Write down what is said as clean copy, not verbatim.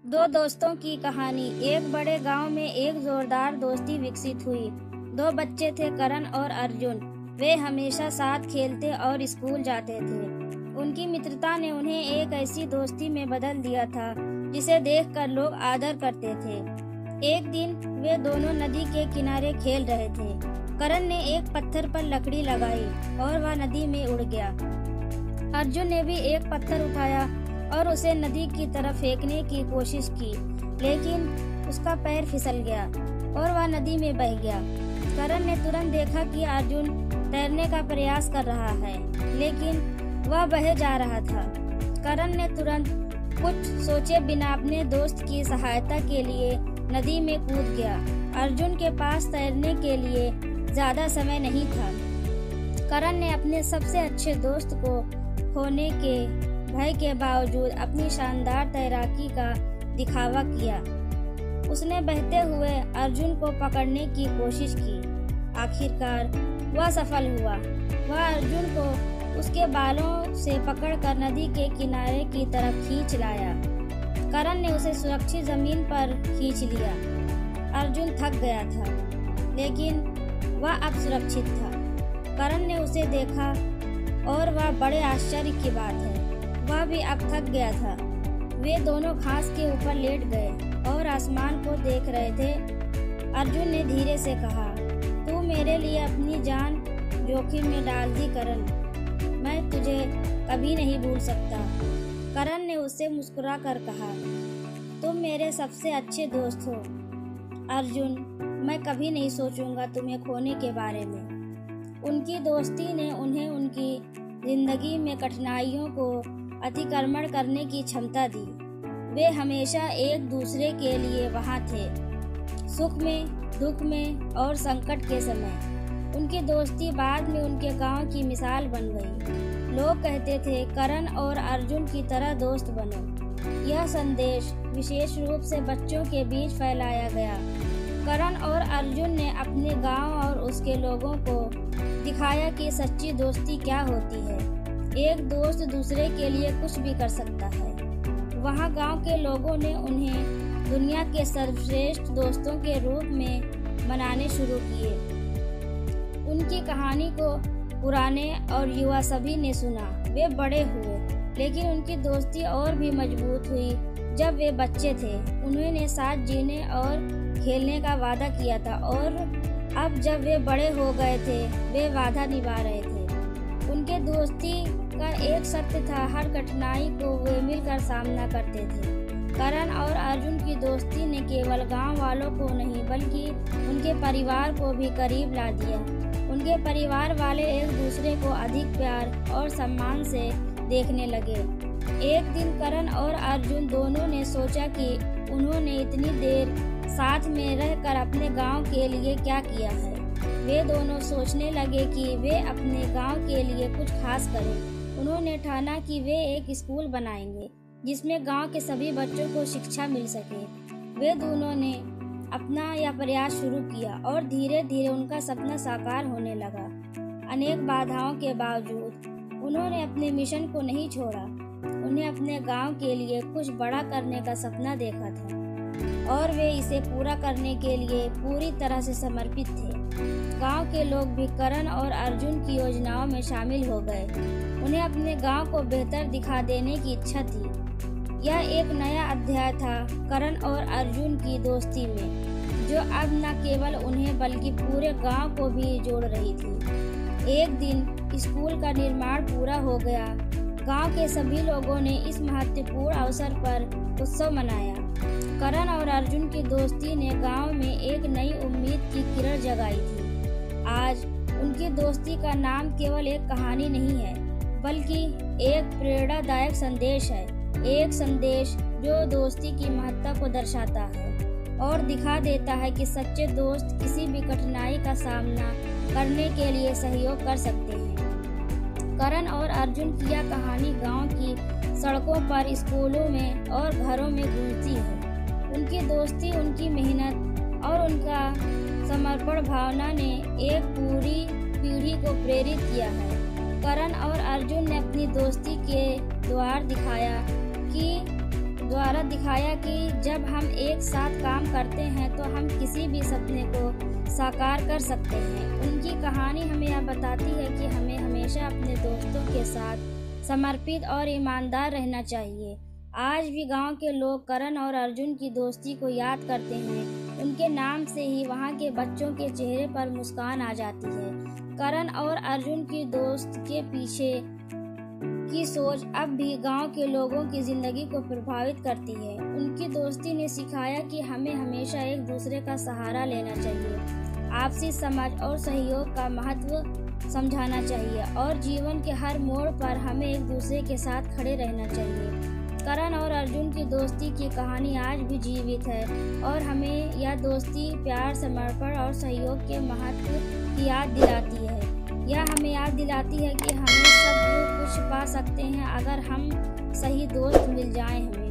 दो दोस्तों की कहानी। एक बड़े गांव में एक जोरदार दोस्ती विकसित हुई। दो बच्चे थे, करण और अर्जुन। वे हमेशा साथ खेलते और स्कूल जाते थे। उनकी मित्रता ने उन्हें एक ऐसी दोस्ती में बदल दिया था जिसे देखकर लोग आदर करते थे। एक दिन वे दोनों नदी के किनारे खेल रहे थे। करण ने एक पत्थर पर लकड़ी लगाई और वह नदी में उड़ गया। अर्जुन ने भी एक पत्थर उठाया और उसे नदी की तरफ फेंकने की कोशिश की, लेकिन उसका पैर फिसल गया और वह नदी में बह गया। करण ने तुरंत देखा कि अर्जुन तैरने का प्रयास कर रहा है, लेकिन वह बह जा रहा था। करण ने तुरंत कुछ सोचे बिना अपने दोस्त की सहायता के लिए नदी में कूद गया। अर्जुन के पास तैरने के लिए ज्यादा समय नहीं था। करण ने अपने सबसे अच्छे दोस्त को खोने के भय के बावजूद अपनी शानदार तैराकी का दिखावा किया। उसने बहते हुए अर्जुन को पकड़ने की कोशिश की। आखिरकार वह सफल हुआ। वह अर्जुन को उसके बालों से पकड़कर नदी के किनारे की तरफ खींच लाया। करण ने उसे सुरक्षित जमीन पर खींच लिया। अर्जुन थक गया था, लेकिन वह अब सुरक्षित था। करण ने उसे देखा और वह बड़े आश्चर्य की बात है, वह भी अब थक गया था। वे दोनों घास के ऊपर लेट गए और आसमान को देख रहे थे। अर्जुन ने धीरे से कहा, तू मेरे लिए अपनी जान जोखिम में डाल दी करण। मैं तुझे कभी नहीं भूल सकता। करण ने उससे मुस्कुरा कर कहा, तुम मेरे सबसे अच्छे दोस्त हो अर्जुन। मैं कभी नहीं सोचूंगा तुम्हें खोने के बारे में। उनकी दोस्ती ने उन्हें उनकी जिंदगी में कठिनाइयों को अतिक्रमण करने की क्षमता दी। वे हमेशा एक दूसरे के लिए वहां थे, सुख में, दुख में और संकट के समय। उनकी दोस्ती बाद में उनके गांव की मिसाल बन गई। लोग कहते थे, करण और अर्जुन की तरह दोस्त बनो। यह संदेश विशेष रूप से बच्चों के बीच फैलाया गया। करण और अर्जुन ने अपने गांव और उसके लोगों को दिखाया कि सच्ची दोस्ती क्या होती है। एक दोस्त दूसरे के लिए कुछ भी कर सकता है। वहाँ गांव के लोगों ने उन्हें दुनिया के सर्वश्रेष्ठ दोस्तों के रूप में मनाने शुरू किए। उनकी कहानी को पुराने और युवा सभी ने सुना। वे बड़े हुए, लेकिन उनकी दोस्ती और भी मजबूत हुई। जब वे बच्चे थे, उन्होंने साथ जीने और खेलने का वादा किया था, और अब जब वे बड़े हो गए थे, वे वादा निभा रहे थे। उनके दोस्ती का एक सत्य था, हर कठिनाई को वे मिलकर सामना करते थे। करण और अर्जुन की दोस्ती ने केवल गांव वालों को नहीं, बल्कि उनके परिवार को भी करीब ला दिया। उनके परिवार वाले एक दूसरे को अधिक प्यार और सम्मान से देखने लगे। एक दिन करण और अर्जुन दोनों ने सोचा कि उन्होंने इतनी देर साथ में रहकर अपने गांव के लिए क्या किया है। वे दोनों सोचने लगे कि वे अपने गांव के लिए कुछ खास करें। उन्होंने ठाना कि वे एक स्कूल बनाएंगे जिसमें गांव के सभी बच्चों को शिक्षा मिल सके। वे दोनों ने अपना यह प्रयास शुरू किया और धीरे धीरे उनका सपना साकार होने लगा। अनेक बाधाओं के बावजूद उन्होंने अपने मिशन को नहीं छोड़ा। उन्हें अपने गांव के लिए कुछ बड़ा करने का सपना देखा था और वे इसे पूरा करने के लिए पूरी तरह से समर्पित थे। गांव के लोग भी करण और अर्जुन की योजनाओं में शामिल हो गए। उन्हें अपने गांव को बेहतर दिखा देने की इच्छा थी। यह एक नया अध्याय था करण और अर्जुन की दोस्ती में, जो अब न केवल उन्हें बल्कि पूरे गांव को भी जोड़ रही थी। एक दिन स्कूल का निर्माण पूरा हो गया। गांव के सभी लोगों ने इस महत्वपूर्ण अवसर पर उत्सव मनाया। करण और अर्जुन की दोस्ती ने गांव में एक नई उम्मीद की किरण जगाई थी। आज उनकी दोस्ती का नाम केवल एक कहानी नहीं है, बल्कि एक प्रेरणादायक संदेश है। एक संदेश जो दोस्ती की महत्ता को दर्शाता है और दिखा देता है कि सच्चे दोस्त किसी भी कठिनाई का सामना करने के लिए सहयोग कर सकते हैं। करण और अर्जुन की यह कहानी गांव की सड़कों पर, स्कूलों में और घरों में गूंजती है। उनकी दोस्ती, उनकी मेहनत और उनका समर्पण भावना ने एक पूरी पीढ़ी को प्रेरित किया है। करण और अर्जुन ने अपनी दोस्ती के द्वार दिखाया कि द्वारा दिखाया कि जब हम एक साथ काम करते हैं तो हम किसी भी सपने को साकार कर सकते हैं। उनकी कहानी हमें यह बताती है कि हमें हमेशा अपने दोस्तों के साथ समर्पित और ईमानदार रहना चाहिए। आज भी गांव के लोग करण और अर्जुन की दोस्ती को याद करते हैं। उनके नाम से ही वहां के बच्चों के चेहरे पर मुस्कान आ जाती है। करण और अर्जुन की दोस्त के पीछे की सोच अब भी गांव के लोगों की जिंदगी को प्रभावित करती है। उनकी दोस्ती ने सिखाया कि हमें हमेशा एक दूसरे का सहारा लेना चाहिए, आपसी समझ और सहयोग का महत्व समझाना चाहिए और जीवन के हर मोड़ पर हमें एक दूसरे के साथ खड़े रहना चाहिए। करण और अर्जुन की दोस्ती की कहानी आज भी जीवित है और हमें यह दोस्ती प्यार, समर्पण और सहयोग के महत्व की याद दिलाती है। यह हमें याद दिलाती है कि हमें सब कुछ पा सकते हैं अगर हम सही दोस्त मिल जाएं हमें।